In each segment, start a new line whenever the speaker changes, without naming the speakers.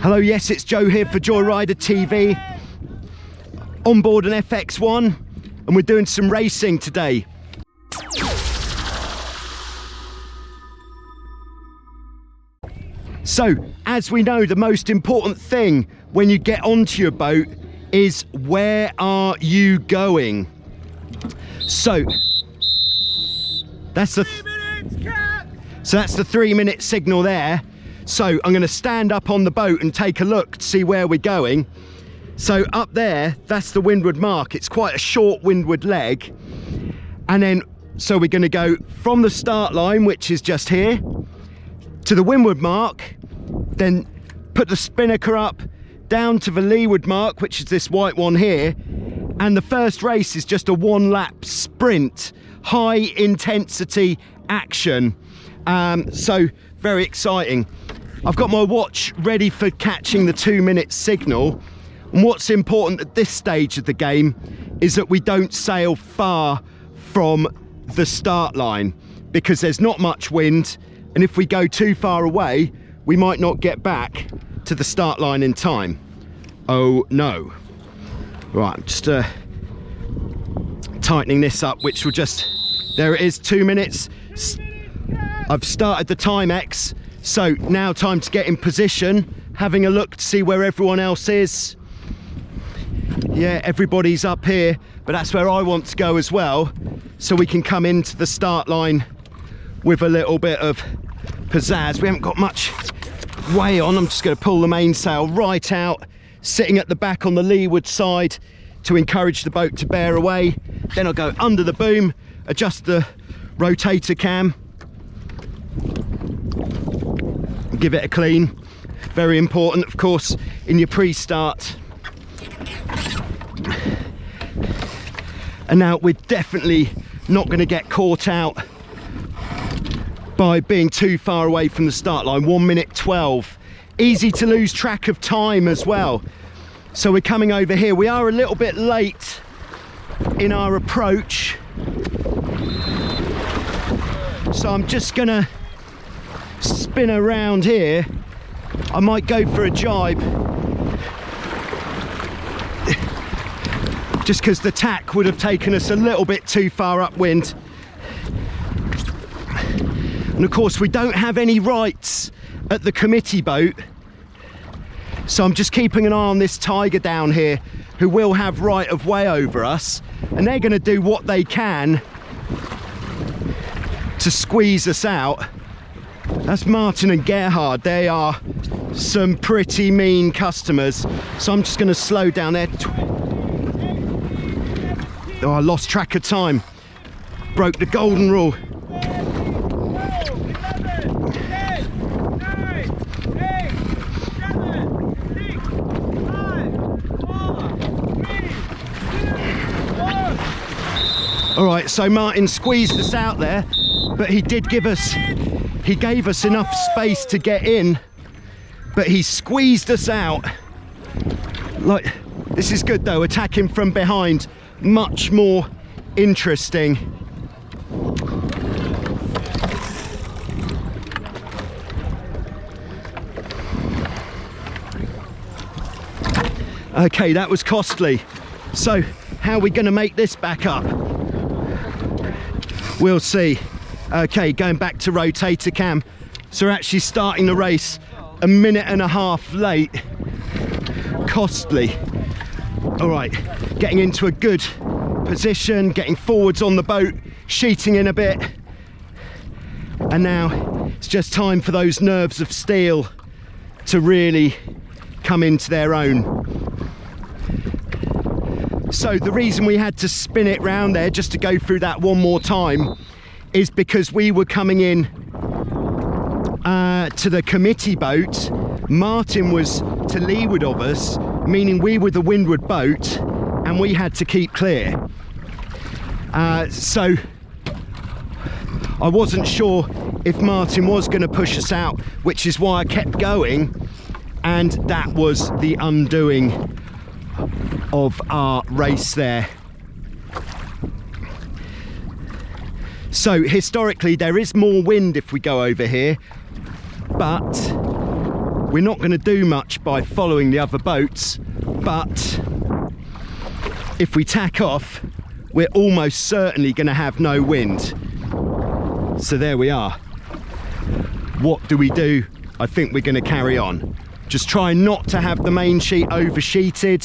Hello, yes, it's Joe here for Joyrider TV. On board an FX1, and we're doing some racing today. So, as we know, the most important thing when you get onto your boat is where are you going? So, that's the 3-minute signal there. So I'm going to stand up on the boat and take a look to see where we're going. So up there, that's the windward mark. It's quite a short windward leg. And then, so we're going to go from the start line, which is just here, to the windward mark, then put the spinnaker up, down to the leeward mark, which is this white one here. And the first race is just a 1-lap sprint, high intensity action. So very exciting. I've got my watch ready for catching the 2-minute signal. And what's important at this stage of the game is that we don't sail far from the start line because there's not much wind. And if we go too far away, we might not get back to the start line in time. Oh no. Right, I'm just tightening this up, which will just, there it is, 2 minutes. I've started the Timex, so now time to get in position, having a look to see where everyone else is. Yeah, everybody's up here, but that's where I want to go as well, so we can come into the start line with a little bit of pizzazz. We haven't got much way on. I'm just going to pull the mainsail right out, sitting at the back on the leeward side to encourage the boat to bear away. Then I'll go under the boom, adjust the rotator cam, give it a clean. Very important, of course, in your pre-start. And now we're definitely not going to get caught out by being too far away from the start line. 1 minute 12. Easy to lose track of time as well. So we're coming over here. We are a little bit late in our approach. So I'm just gonna spin around here. I might go for a jibe, just because the tack would have taken us a little bit too far upwind. And of course we don't have any rights at the committee boat, so I'm just keeping an eye on this tiger down here, who will have right of way over us, and they're going to do what they can to squeeze us out. That's Martin and Gerhard. They are some pretty mean customers, so I'm just going to slow down there. Oh, I lost track of time. Broke the golden rule. All right, so Martin squeezed us out there, but he gave us enough space to get in, but he squeezed us out. Like, this is good though, attacking from behind, much more interesting. Okay, that was costly. So, how are we going to make this back up? We'll see. Okay, going back to rotator cam. So we're actually starting the race a minute and a half late. Costly. All right, getting into a good position, getting forwards on the boat, sheeting in a bit. And now it's just time for those nerves of steel to really come into their own. So the reason we had to spin it round there, just to go through that one more time, is because we were coming in to the committee boat. Martin was to leeward of us, meaning we were the windward boat, and we had to keep clear. So I wasn't sure if Martin was going to push us out, which is why I kept going, and that was the undoing of our race there. So historically there is more wind if we go over here, but we're not going to do much by following the other boats, but if we tack off, we're almost certainly going to have no wind. So there we are. What do we do? I think we're going to carry on. Just try not to have the main sheet oversheeted.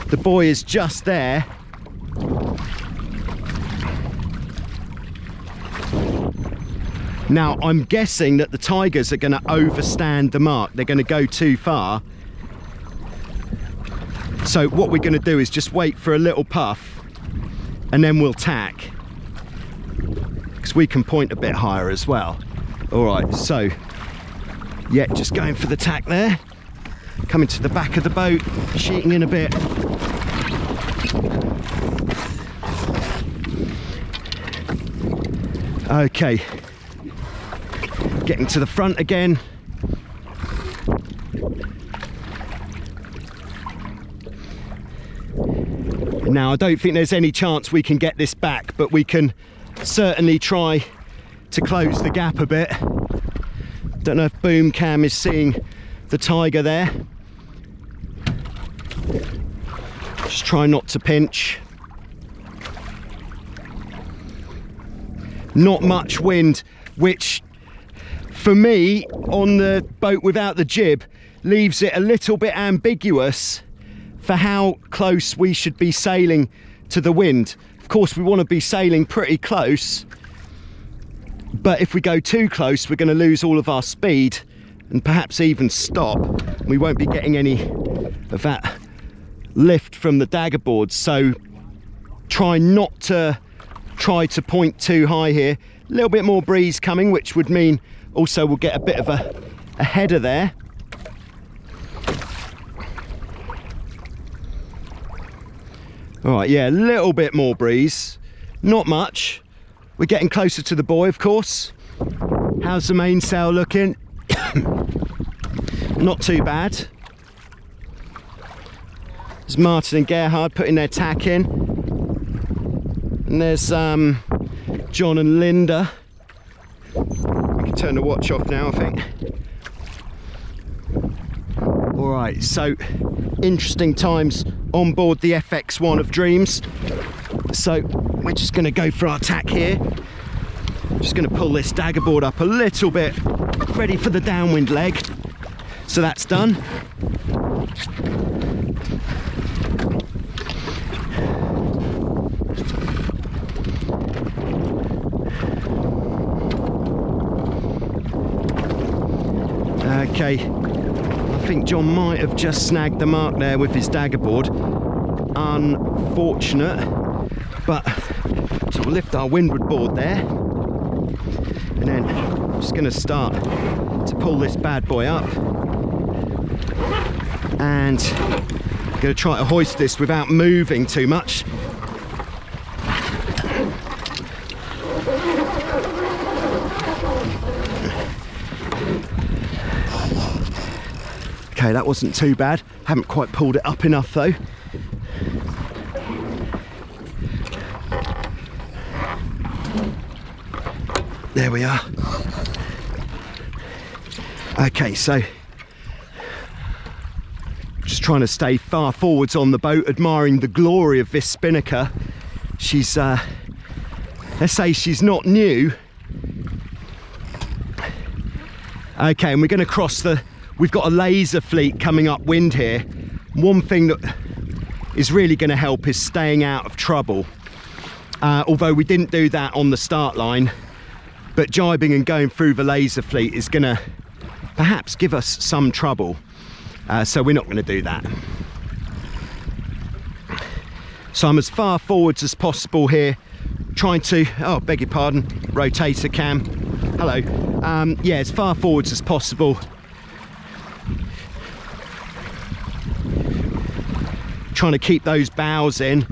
The buoy is just there. Now, I'm guessing that the tigers are going to overstand the mark. They're going to go too far. So what we're going to do is just wait for a little puff and then we'll tack. Because we can point a bit higher as well. All right, so, yeah, just going for the tack there. Coming to the back of the boat, sheeting in a bit. Okay. Getting to the front again. Now, I don't think there's any chance we can get this back, but we can certainly try to close the gap a bit. Don't know if boom cam is seeing the tiger there. Just try not to pinch. Not much wind, which for me, on the boat without the jib, leaves it a little bit ambiguous for how close we should be sailing to the wind. Of course, we want to be sailing pretty close, but if we go too close, we're going to lose all of our speed and perhaps even stop. We won't be getting any of that lift from the dagger boards, so try not to point too high here. A little bit more breeze coming, which would mean also we'll get a bit of a header there. All right, yeah, a little bit more breeze, not much. We're getting closer to the buoy, of course. How's the mainsail looking? Not too bad. There's Martin and Gerhard putting their tack in. And there's John and Linda. We can turn the watch off now, I think. All right, so interesting times on board the FX1 of Dreams. So we're just going to go for our tack here. Just going to pull this dagger board up a little bit, ready for the downwind leg. So that's done. Okay, I think John might have just snagged the mark there with his dagger board. Unfortunate, but so we'll lift our windward board there, and then I'm just going to start to pull this bad boy up, and I'm going to try to hoist this without moving too much. Okay, that wasn't too bad. Haven't quite pulled it up enough though. There we are. Okay, so just trying to stay far forwards on the boat, admiring the glory of this spinnaker. She's, let's say she's not new. Okay, and we're going to cross the, we've got a laser fleet coming upwind here. One thing that is really going to help is staying out of trouble. Although we didn't do that on the start line, but jibing and going through the laser fleet is going to perhaps give us some trouble. So we're not going to do that. So I'm as far forwards as possible here, trying to, oh, beg your pardon, rotator cam. Hello. Yeah, as far forwards as possible. Trying to keep those bows in.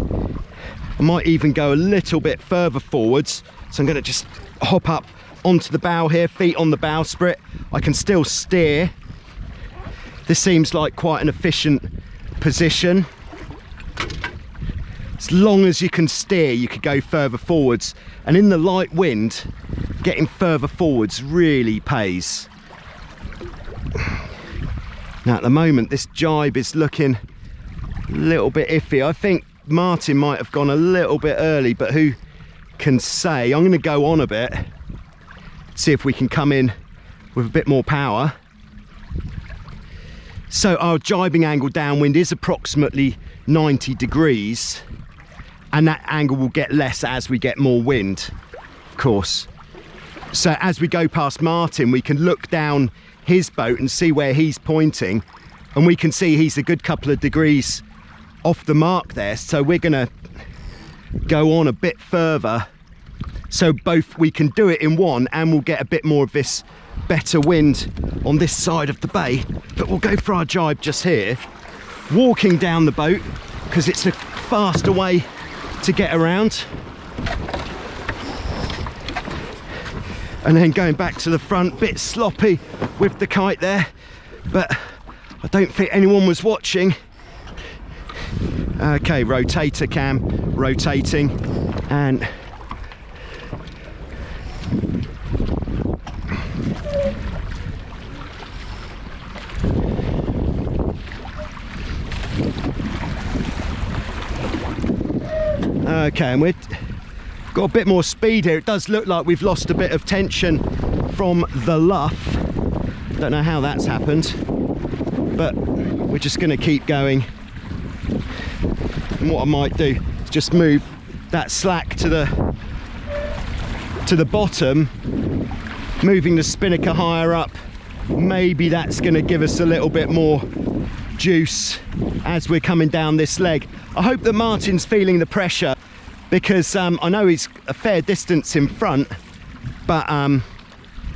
I might even go a little bit further forwards. So I'm going to just hop up onto the bow here, feet on the bowsprit. I can still steer. This seems like quite an efficient position. As long as you can steer, you could go further forwards. And in the light wind, getting further forwards really pays. Now at the moment this jibe is looking a little bit iffy. I think Martin might have gone a little bit early, but who can say? I'm going to go on a bit, see if we can come in with a bit more power. So our jibing angle downwind is approximately 90 degrees, and that angle will get less as we get more wind, of course. So as we go past Martin, we can look down his boat and see where he's pointing, and we can see he's a good couple of degrees off the mark there. So we're gonna go on a bit further, so both we can do it in one and we'll get a bit more of this better wind on this side of the bay. But we'll go for our jibe just here, walking down the boat because it's a faster way to get around, and then going back to the front. Bit sloppy with the kite there, but I don't think anyone was watching. Okay, rotator cam rotating, and okay, and we've got a bit more speed here. It does look like we've lost a bit of tension from the luff. Don't know how that's happened, but we're just going to keep going. And what I might do is just move that slack to the bottom, moving the spinnaker higher up. Maybe that's going to give us a little bit more juice as we're coming down this leg. I hope that Martin's feeling the pressure, because I know he's a fair distance in front, but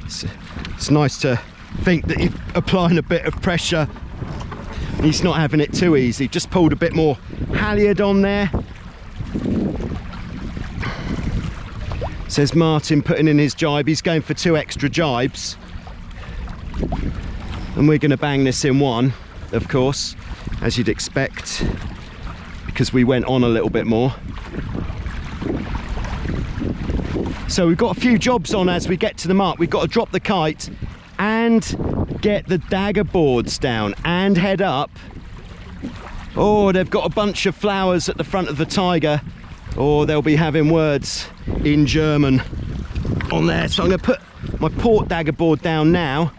it's nice to think that you're applying a bit of pressure. He's not having it too easy. Just pulled a bit more halyard on there. Says Martin putting in his jibe. He's going for 2 extra jibes, and we're going to bang this in one, of course, as you'd expect, because we went on a little bit more. So we've got a few jobs on as we get to the mark. We've got to drop the kite and get the dagger boards down and head up. Oh, they've got a bunch of flowers at the front of the Tiger. Oh, they'll be having words in German on there. So I'm going to put my port dagger board down now,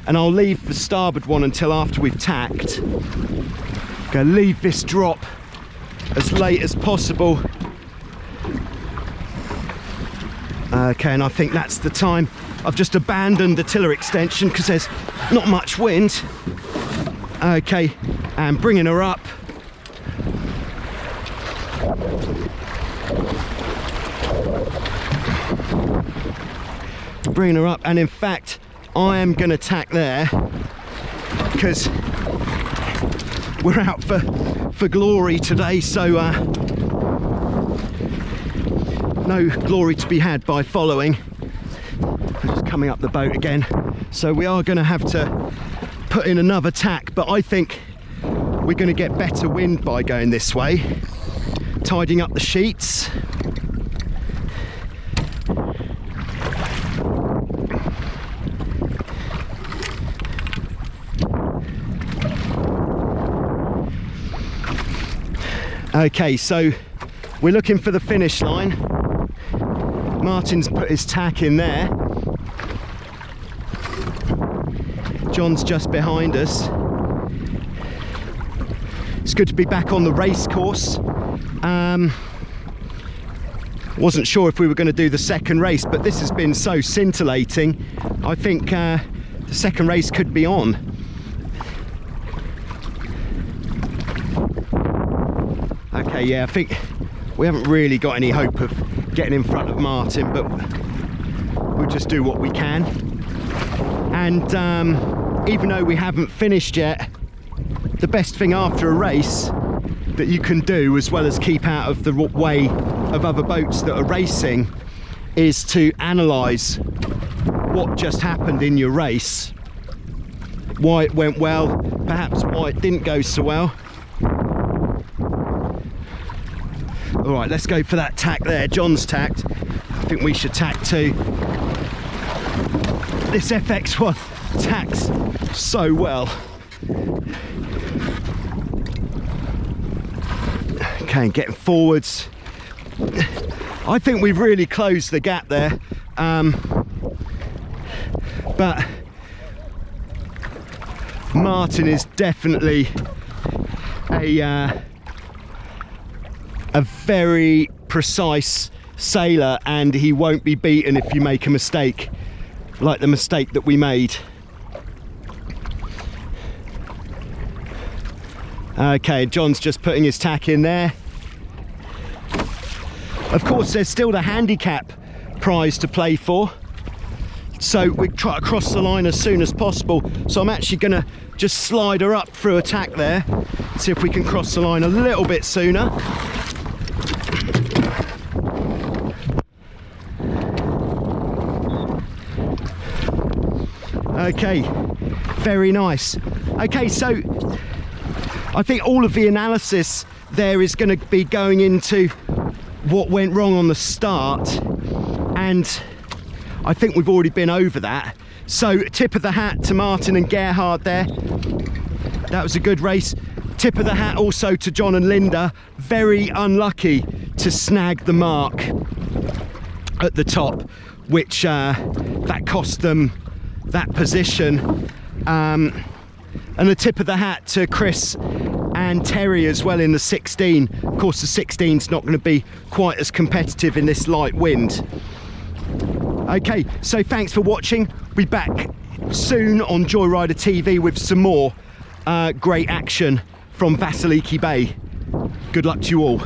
and I'll leave the starboard one until after we've tacked. Going to leave this drop as late as possible. Okay, and I think that's the time. I've just abandoned the tiller extension because there's not much wind. Okay, and bringing her up. Bringing her up, and in fact, I am going to tack there because we're out for glory today, so no glory to be had by following. I'm just coming up the boat again, so we are going to have to put in another tack, but I think we're going to get better wind by going this way, tidying up the sheets. Okay, so we're looking for the finish line. Martin's put his tack in there. John's just behind us. It's good to be back on the race course. Wasn't sure if we were going to do the second race, but this has been so scintillating. I think the second race could be on. Okay, yeah, I think we haven't really got any hope of getting in front of Martin, but we'll just do what we can. And even though we haven't finished yet, the best thing after a race that you can do, as well as keep out of the way of other boats that are racing, is to analyse what just happened in your race, why it went well, perhaps why it didn't go so well. All right, let's go for that tack there. John's tacked. I think we should tack too. This FX1 tacks so well. Okay, getting forwards. I think we've really closed the gap there, but Martin is definitely a very precise sailor, and he won't be beaten if you make a mistake like the mistake that we made. Okay, John's just putting his tack in there. Of course, there's still the handicap prize to play for, so we try to cross the line as soon as possible. So I'm actually going to just slide her up through a tack there, see if we can cross the line a little bit sooner. Okay, very nice. Okay, so I think all of the analysis there is going to be going into what went wrong on the start, and I think we've already been over that. So tip of the hat to Martin and Gerhard there. That was a good race. Tip of the hat also to John and Linda. Very unlucky to snag the mark at the top, which that cost them that position. And a tip of the hat to Chris and Terry as well in the 16. Of course, the 16's not going to be quite as competitive in this light wind. Okay, so thanks for watching. We'll be back soon on Joyrider TV with some more great action from Vasiliki Bay. Good luck to you all.